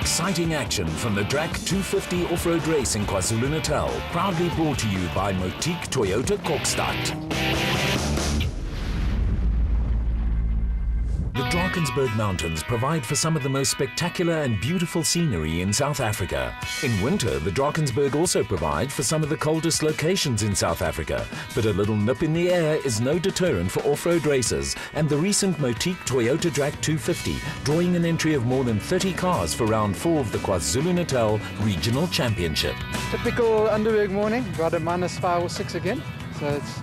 Exciting action from the Drak 250 off-road race in KwaZulu-Natal, proudly brought to you by Motique Toyota Kokstad. The Drakensberg Mountains provide for some of the most spectacular and beautiful scenery in South Africa. In winter, the Drakensberg also provide for some of the coldest locations in South Africa. But a little nip in the air is no deterrent for off-road racers, and the recent Motique Toyota Drak 250 drawing an entry of more than 30 cars for round 4 of the KwaZulu-Natal Regional Championship. Typical Underberg morning, about a -5 or 6 again. So it's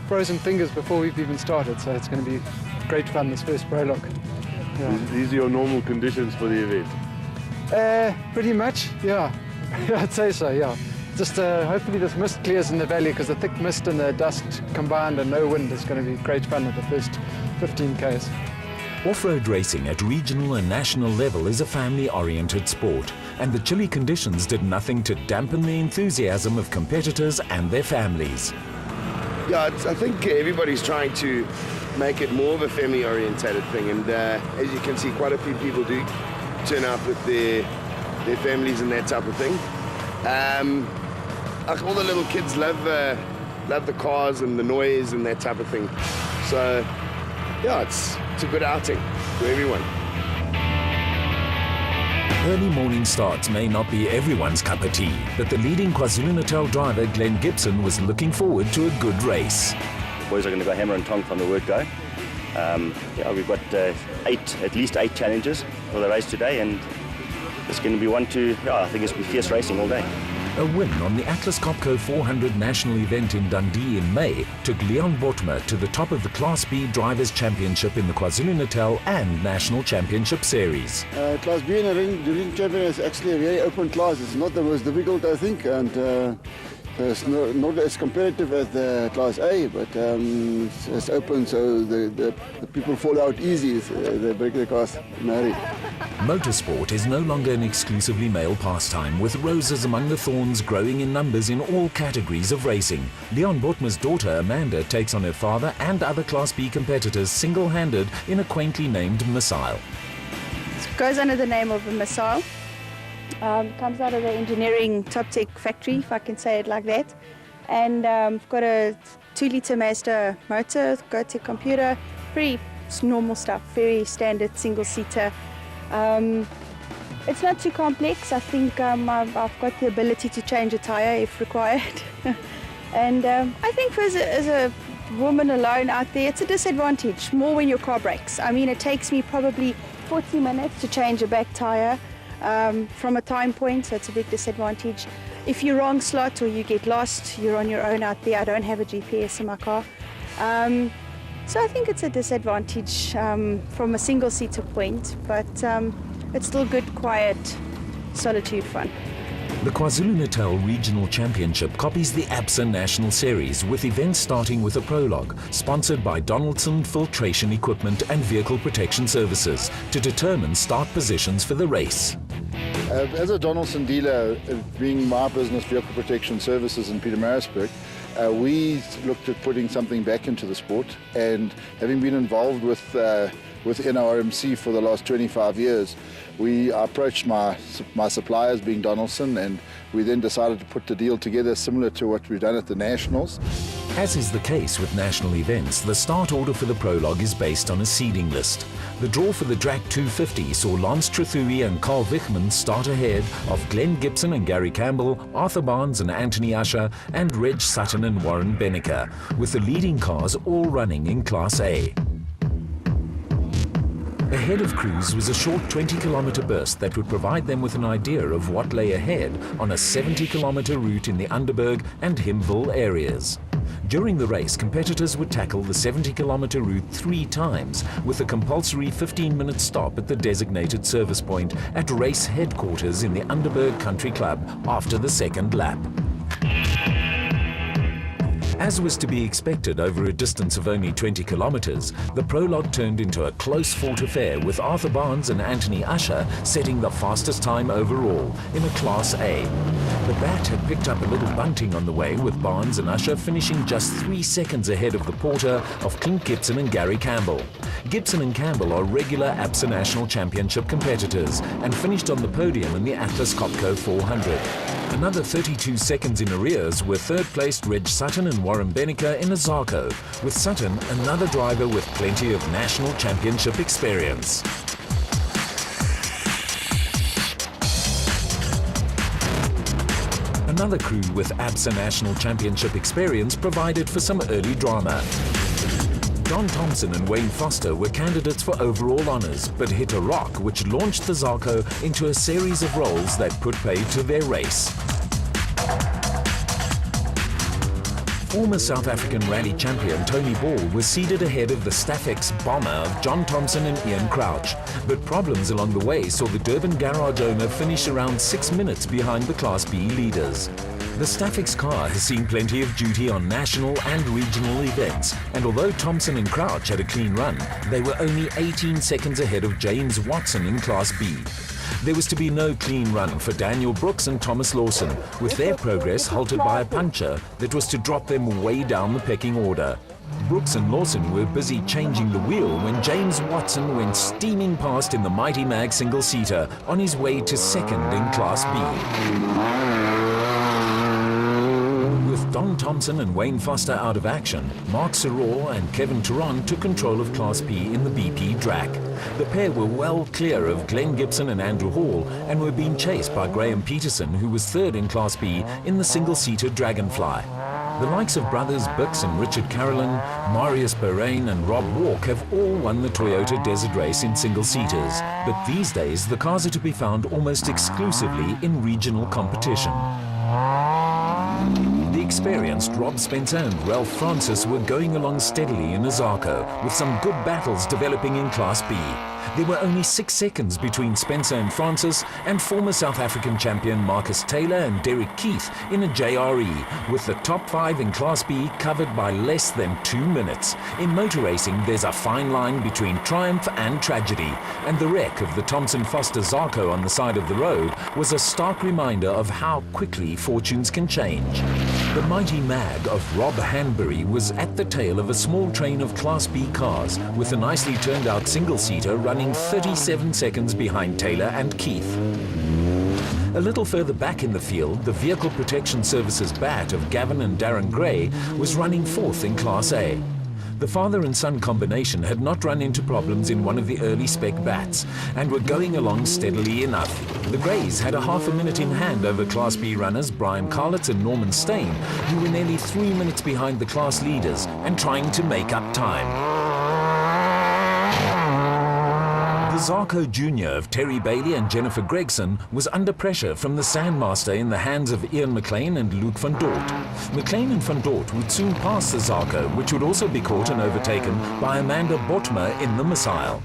frozen fingers before we've even started, so it's going to be great fun, this first prologue. Yeah. These are your normal conditions for the event? Pretty much, yeah. I'd say so, yeah. Just hopefully this mist clears in the valley, because the thick mist and the dust combined and no wind is going to be great fun at the first 15 Ks. Off-road racing at regional and national level is a family-oriented sport, and the chilly conditions did nothing to dampen the enthusiasm of competitors and their families. Yeah, I think everybody's trying to make it more of a family-orientated thing, and as you can see, quite a few people do turn up with their families and that type of thing. Like all the little kids love the cars and the noise and that type of thing. So yeah, it's a good outing for everyone. Early morning starts may not be everyone's cup of tea, but the leading KwaZulu-Natal driver Clint Gibson was looking forward to a good race. Boys are going to go hammer and tongs from the word go. Yeah, we've got at least eight challenges for the race today, and it's going to be I think it's going to be fierce racing all day. A win on the Atlas Copco 400 national event in Dundee in May took Leon Botma to the top of the Class B Drivers' Championship in the KwaZulu-Natal and National Championship Series. Class B in the ring champion is actually a very open class. It's not the most difficult, I think, and it's not as competitive as the Class A, but it's open, so the people fall out easy. They break the cars married. Motorsport is no longer an exclusively male pastime, with roses among the thorns growing in numbers in all categories of racing. Leon Botma's daughter Amanda takes on her father and other Class B competitors single-handed in a quaintly named missile. It goes under the name of a missile. Comes out of the engineering top tech factory, if I can say it like that. And I've got a 2-litre Mazda motor, Go-Tech computer, pretty normal stuff, very standard single-seater. It's not too complex. I think I've got the ability to change a tyre if required. And I think as a woman alone out there, it's a disadvantage, more when your car breaks. I mean, it takes me probably 40 minutes to change a back tyre. From a time point, so it's a big disadvantage. If you're wrong slot or you get lost, you're on your own out there. I don't have a GPS in my car. So I think it's a disadvantage from a single-seater point, but it's still good, quiet, solitude fun. The KwaZulu-Natal Regional Championship copies the ABSA National Series, with events starting with a prologue, sponsored by Donaldson Filtration Equipment and Vehicle Protection Services, to determine start positions for the race. As a Donaldson dealer, being my business, Vehicle Protection Services in Pietermaritzburg, we looked at putting something back into the sport, and having been involved with NRMC for the last 25 years, we approached my suppliers, being Donaldson, and we then decided to put the deal together similar to what we've done at the Nationals. As is the case with national events, the start order for the prologue is based on a seeding list. The draw for the Drak 250 saw Lance Trethewey and Carl Wichmann start ahead of Glenn Gibson and Gary Campbell, Arthur Barnes and Anthony Usher, and Reg Sutton and Warren Benneker, with the leading cars all running in Class A. Ahead of crews was a short 20-kilometre burst that would provide them with an idea of what lay ahead on a 70-kilometre route in the Underberg and Himville areas. During the race, competitors would tackle the 70-kilometre route 3 times, with a compulsory 15-minute stop at the designated service point at race headquarters in the Underberg Country Club after the second lap. As was to be expected over a distance of only 20 kilometres, the prologue turned into a close-fought affair with Arthur Barnes and Anthony Usher setting the fastest time overall in a Class A. The Bat had picked up a little bunting on the way, with Barnes and Usher finishing just 3 seconds ahead of the Porter of Clint Gibson and Gary Campbell. Gibson and Campbell are regular ABSA National Championship competitors and finished on the podium in the Atlas Copco 400. Another 32 seconds in arrears were third-placed Reg Sutton and Warren Benneker in a Zarko, with Sutton another driver with plenty of national championship experience. Another crew with ABSA National Championship experience provided for some early drama. John Thompson and Wayne Foster were candidates for overall honours, but hit a rock which launched the Zarko into a series of rolls that put paid to their race. Former South African rally champion Tony Ball was seeded ahead of the Staffex bomber of John Thompson and Ian Crouch, but problems along the way saw the Durban garage owner finish around 6 minutes behind the Class B leaders. The Staffex car has seen plenty of duty on national and regional events, and although Thompson and Crouch had a clean run, they were only 18 seconds ahead of James Watson in Class B. There was to be no clean run for Daniel Brooks and Thomas Lawson, with their progress halted by a puncture that was to drop them way down the pecking order. Brooks and Lawson were busy changing the wheel when James Watson went steaming past in the Mighty Mag single-seater on his way to second in Class B. With Don Thompson and Wayne Foster out of action, Mark Soror and Kevin Turon took control of Class B in the BP Drak. The pair were well clear of Glenn Gibson and Andrew Hall and were being chased by Graham Peterson, who was third in Class B in the single-seater Dragonfly. The likes of brothers Bix and Richard Carolyn, Marius Bahrain and Rob Walk have all won the Toyota Desert Race in single-seaters, but these days the cars are to be found almost exclusively in regional competition. The experienced Rob Spencer and Ralph Francis were going along steadily in a Zarko, with some good battles developing in Class B. There were only 6 seconds between Spencer and Francis and former South African champion Marcus Taylor and Derek Keith in a JRE, with the top 5 in Class B covered by less than 2 minutes. In motor racing, there's a fine line between triumph and tragedy, and the wreck of the Thomson Foster Zarko on the side of the road was a stark reminder of how quickly fortunes can change. The Mighty Mag of Rob Hanbury was at the tail of a small train of Class B cars, with a nicely turned out single-seater running 37 seconds behind Taylor and Keith. A little further back in the field, the Vehicle Protection Services Bat of Gavan and Darren Grey was running fourth in Class A. The father and son combination had not run into problems in one of the early spec bats and were going along steadily enough. The Greys had a half a minute in hand over Class B runners Brian Carlitz and Norman Stain, who were nearly 3 minutes behind the class leaders and trying to make up time. The Zarko Jr. of Terry Bailey and Jennifer Gregson was under pressure from the Sandmaster in the hands of Ian McLean and Luke van Dort. McLean and van Dort would soon pass the Zarko, which would also be caught and overtaken by Amanda Botma in the Missile.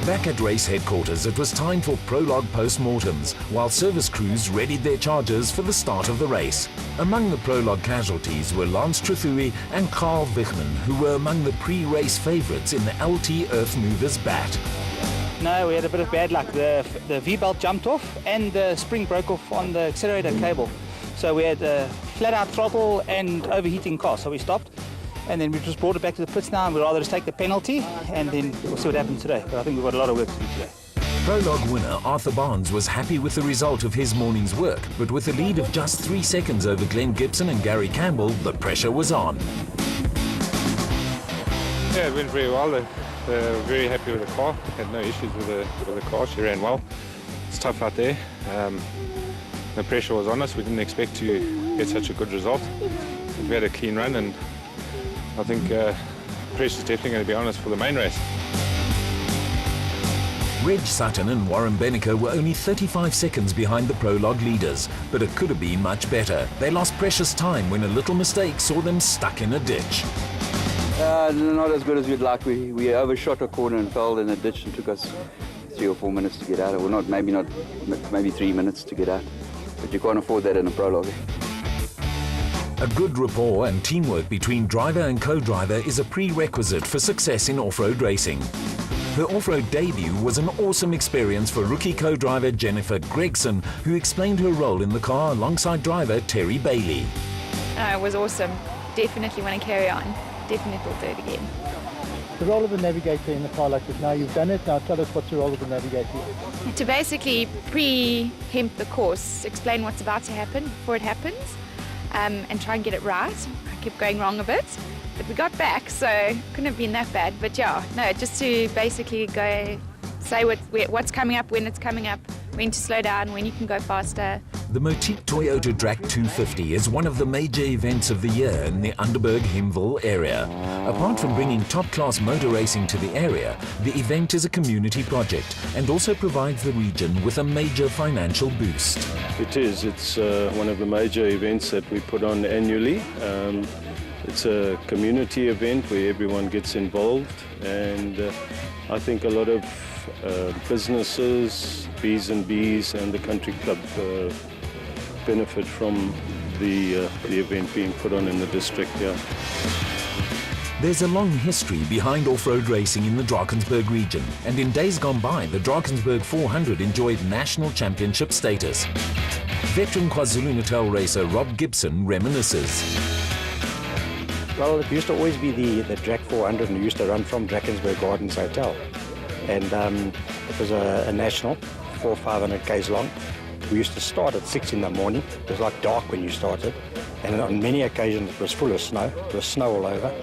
Back at race headquarters, it was time for prologue post-mortems, while service crews readied their chargers for the start of the race. Among the prologue casualties were Lance Trethewey and Carl Wichmann, who were among the pre-race favourites in the LT Earth Movers Bat. No, we had a bit of bad luck. The V-belt jumped off and the spring broke off on the accelerator cable. So we had a flat-out throttle and overheating car, so we stopped. And then we just brought it back to the pits now, and we'd rather just take the penalty, and then we'll see what happens today. But I think we've got a lot of work to do today. Prologue winner Arthur Barnes was happy with the result of his morning's work, but with a lead of just 3 seconds over Glenn Gibson and Gary Campbell, the pressure was on. Yeah, it went very well. They were very happy with the car. Had no issues with the car. She ran well. It's tough out there. The pressure was on us. We didn't expect to get such a good result. We had a clean run, and I think pressure's definitely going to be on us for the main race. Reg Sutton and Warren Benneker were only 35 seconds behind the prologue leaders, but it could have been much better. They lost precious time when a little mistake saw them stuck in a ditch. Not as good as we'd like. We overshot a corner and fell in a ditch and took us 3 or 4 minutes to get out, or maybe 3 minutes to get out. But you can't afford that in a prologue. A good rapport and teamwork between driver and co-driver is a prerequisite for success in off-road racing. Her off-road debut was an awesome experience for rookie co-driver Jennifer Gregson, who explained her role in the car alongside driver Terry Bailey. It was awesome. Definitely want to carry on. Definitely will do it again. The role of the navigator in the car like this, now you've done it, now tell us what's the role of the navigator? To basically pre-hemp the course, explain what's about to happen before it happens, and try and get it right. I kept going wrong a bit, but we got back, so couldn't have been that bad. But yeah, no, just to basically go say what's coming up, when it's coming up, when to slow down, when you can go faster. The Motique Toyota Drak 250 is one of the major events of the year in the Underberg-Hemville area. Apart from bringing top-class motor racing to the area, the event is a community project and also provides the region with a major financial boost. It is. It's one of the major events that we put on annually. It's a community event where everyone gets involved, and I think a lot of businesses, B&Bs and the country club benefit from the event being put on in the district here. There's a long history behind off-road racing in the Drakensberg region, and in days gone by, the Drakensberg 400 enjoyed national championship status. Veteran KwaZulu-Natal racer Rob Gibson reminisces. Well, it used to always be the Drak 400, and we used to run from Drakensberg Gardens Hotel. And it was a national, 400 or 500 k's long. We used to start at 6 in the morning. It was like dark when you started. And on many occasions it was full of snow. It was snow all over.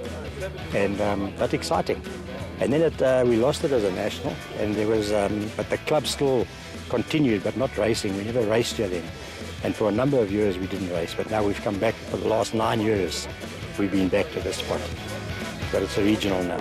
And but exciting. And then we lost it as a national. And there was, but the club still continued, but not racing. We never raced here then. And for a number of years we didn't race. But now we've come back for the last 9 years. We've been back to this spot. But it's a regional now.